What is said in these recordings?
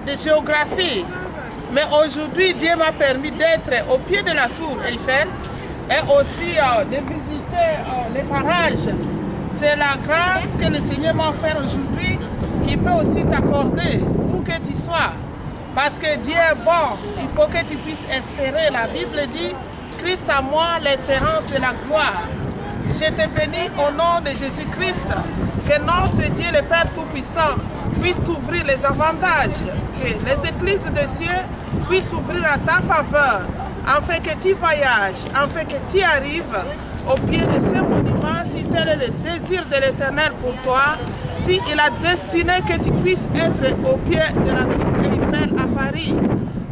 de géographie. Mais aujourd'hui, Dieu m'a permis d'être au pied de la tour Eiffel et aussi de visiter les parages. C'est la grâce que le Seigneur m'a offert aujourd'hui qui peut aussi t'accorder où que tu sois. Parce que Dieu est bon, il faut que tu puisses espérer. La Bible dit, Christ à moi, l'espérance de la gloire. Je te bénis au nom de Jésus-Christ, que notre Dieu, le Père Tout-Puissant, puisse t'ouvrir les avantages, que les églises des cieux puissent s'ouvrir à ta faveur, afin que tu voyages, afin que tu arrives au pied de ce monument, si tel est le désir de l'Éternel pour toi, si il a destiné que tu puisses être au pied de la tour Eiffel à Paris.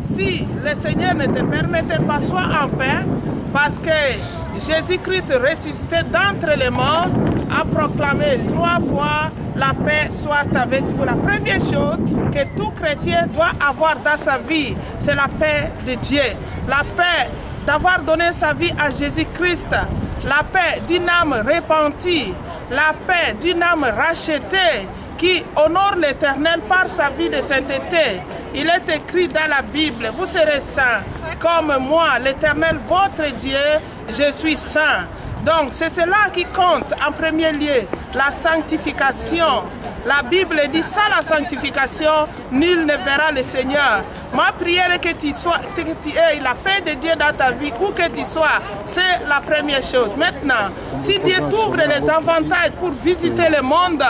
Si le Seigneur ne te permettait pas, sois en paix, parce que Jésus-Christ ressuscité d'entre les morts a proclamé 3 fois la paix soit avec vous. La première chose que tout chrétien doit avoir dans sa vie, c'est la paix de Dieu. La paix d'avoir donné sa vie à Jésus-Christ. La paix d'une âme repentie. La paix d'une âme rachetée qui honore l'Éternel par sa vie de sainteté. Il est écrit dans la Bible, vous serez saints comme moi, l'Éternel votre Dieu, je suis saint. Donc c'est cela qui compte en premier lieu, la sanctification. La Bible dit, sans la sanctification, nul ne verra le Seigneur. Ma prière est que tu aies la paix de Dieu dans ta vie, où que tu sois. C'est la première chose. Maintenant, si Dieu t'ouvre les avantages pour visiter le monde,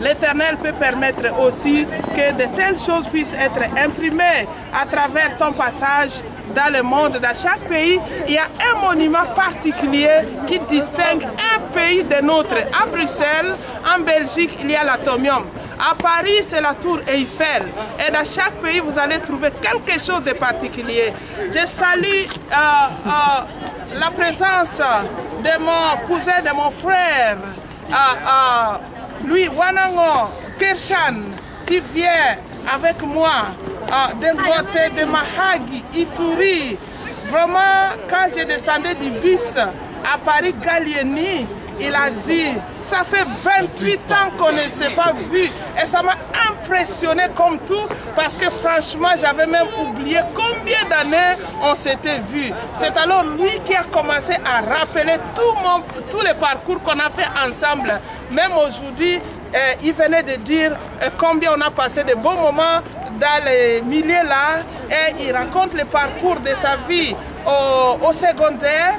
l'Éternel peut permettre aussi que de telles choses puissent être imprimées à travers ton passage dans le monde. Dans chaque pays, il y a un monument particulier qui distingue un pays de l'autre. À Bruxelles, en Belgique, il y a l'Atomium. À Paris, c'est la tour Eiffel. Et dans chaque pays, vous allez trouver quelque chose de particulier. Je salue la présence de mon cousin, de mon frère, lui, Wanango Kershan, qui vient avec moi d'un côté de Mahagi, Ituri. Vraiment, quand je descendais du bus à Paris Gallieni, il a dit, ça fait 28 ans qu'on ne s'est pas vu. Et ça m'a impressionné comme tout, parce que franchement, j'avais même oublié combien d'années on s'était vu. C'est alors lui qui a commencé à rappeler tous les parcours qu'on a fait ensemble. Même aujourd'hui, il venait de dire combien on a passé de bons moments dans les milieux là. Et il raconte le parcours de sa vie au secondaire,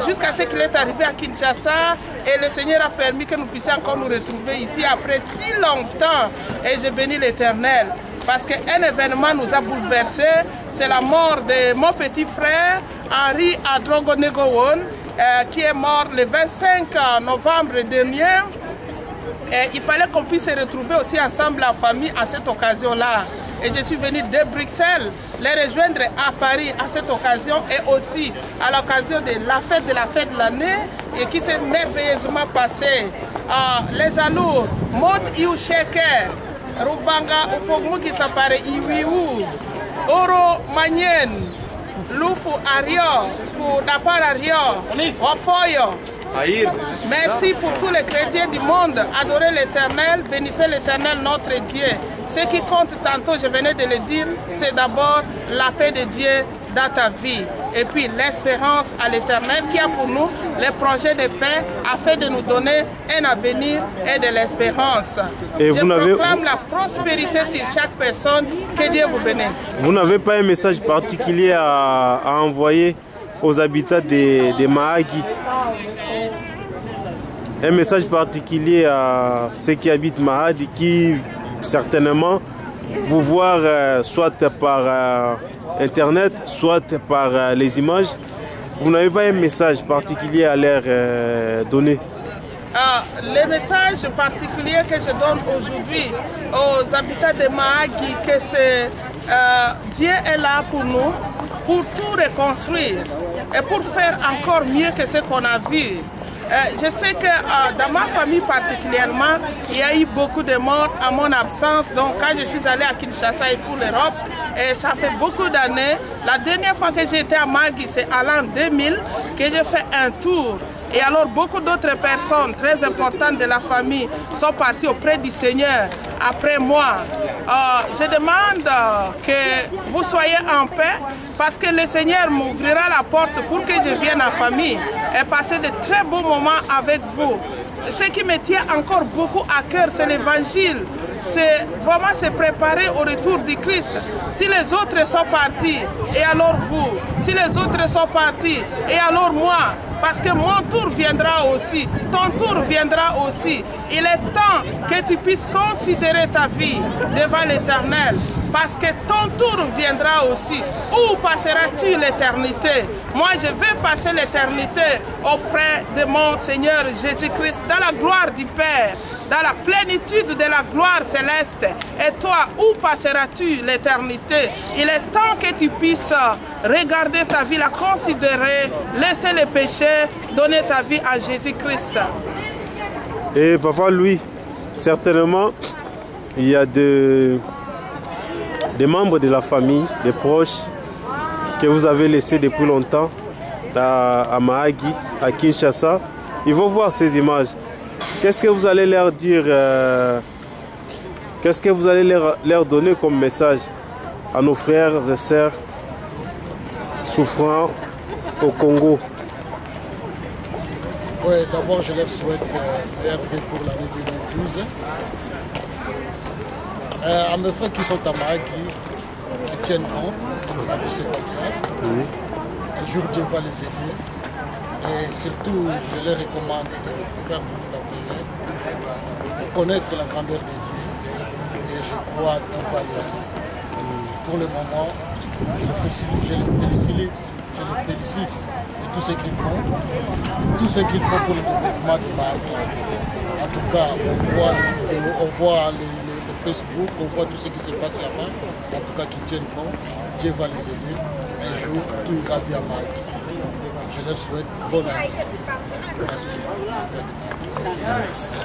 jusqu'à ce qu'il est arrivé à Kinshasa, et le Seigneur a permis que nous puissions encore nous retrouver ici après si longtemps. Et je bénis l'Éternel parce qu'un événement nous a bouleversés, c'est la mort de mon petit frère Henri Adrongo Negowon, qui est mort le 25 novembre dernier. Et il fallait qu'on puisse se retrouver aussi ensemble en famille à cette occasion-là. Et je suis venu de Bruxelles les rejoindre à Paris à cette occasion et aussi à l'occasion de la fête de l'année et qui s'est merveilleusement passée. Les alours, Mot Ioucheke, Rubanga Opomuki Sapare Iwiou, Oro Manyen, Lufu Ario, pour Dapar Ario, Wafoyo. Merci pour tous les chrétiens du monde. Adorez l'Éternel, bénissez l'Éternel notre Dieu. Ce qui compte tantôt, je venais de le dire, c'est d'abord la paix de Dieu dans ta vie. Et puis l'espérance à l'Éternel qui a pour nous les projets de paix afin de nous donner un avenir et de l'espérance. Je proclame la prospérité sur chaque personne. Que Dieu vous bénisse. Vous n'avez pas un message particulier à envoyer aux habitants de Mahagi? Un message particulier à ceux qui habitent Mahagi, qui certainement vous voir soit par internet, soit par les images. Vous n'avez pas un message particulier à leur donner? Le message particulier que je donne aujourd'hui aux habitants de Mahagi, que c'est Dieu est là pour nous, pour tout reconstruire et pour faire encore mieux que ce qu'on a vu. Je sais que dans ma famille particulièrement, il y a eu beaucoup de morts à mon absence. Donc quand je suis allée à Kinshasa et pour l'Europe, et ça fait beaucoup d'années. La dernière fois que j'étais à Mahagi, c'est à l'an 2000 que j'ai fait un tour. Et alors beaucoup d'autres personnes très importantes de la famille sont parties auprès du Seigneur après moi. Je demande que vous soyez en paix parce que le Seigneur m'ouvrira la porte pour que je vienne en famille et passer de très beaux moments avec vous. Ce qui me tient encore beaucoup à cœur, c'est l'évangile. C'est vraiment se préparer au retour du Christ. Si les autres sont partis, et alors vous. Si les autres sont partis, et alors moi. Parce que mon tour viendra aussi, ton tour viendra aussi. Il est temps que tu puisses considérer ta vie devant l'Éternel. Parce que ton tour viendra aussi. Où passeras-tu l'éternité? Moi, je vais passer l'éternité auprès de mon Seigneur Jésus-Christ, dans la gloire du Père, dans la plénitude de la gloire céleste. Et toi, où passeras-tu l'éternité? Il est temps que tu puisses regarder ta vie, la considérer, laisser les péchés, donner ta vie à Jésus-Christ. Et Papa Louis, certainement, il y a des membres de la famille, des proches que vous avez laissés depuis longtemps à Mahagi, à Kinshasa. Ils vont voir ces images. Qu'est-ce que vous allez leur dire? Qu'est-ce que vous allez leur donner comme message à nos frères et sœurs souffrant au Congo? Oui, d'abord je leur souhaite RV pour l'année 2012. À mes frères qui sont à Mahagi, qui tiennent bon, la vie c'est comme ça. Un jour Dieu va les aider. Et surtout, je leur recommande de faire beaucoup de prière, de connaître la grandeur de Dieu. Et je crois que tout va y aller. Pour le moment, je les félicite de tout ce qu'ils font, tout ce qu'ils font pour le développement du Mahagi. En tout cas, on voit les vidéos, on voit les Facebook, on voit tout ce qui se passe là-bas. En tout cas, qu'ils tiennent bon, Dieu va les aider. Un jour, tout ira bien à Mahagi. Je leur souhaite bonne année. Merci. Merci.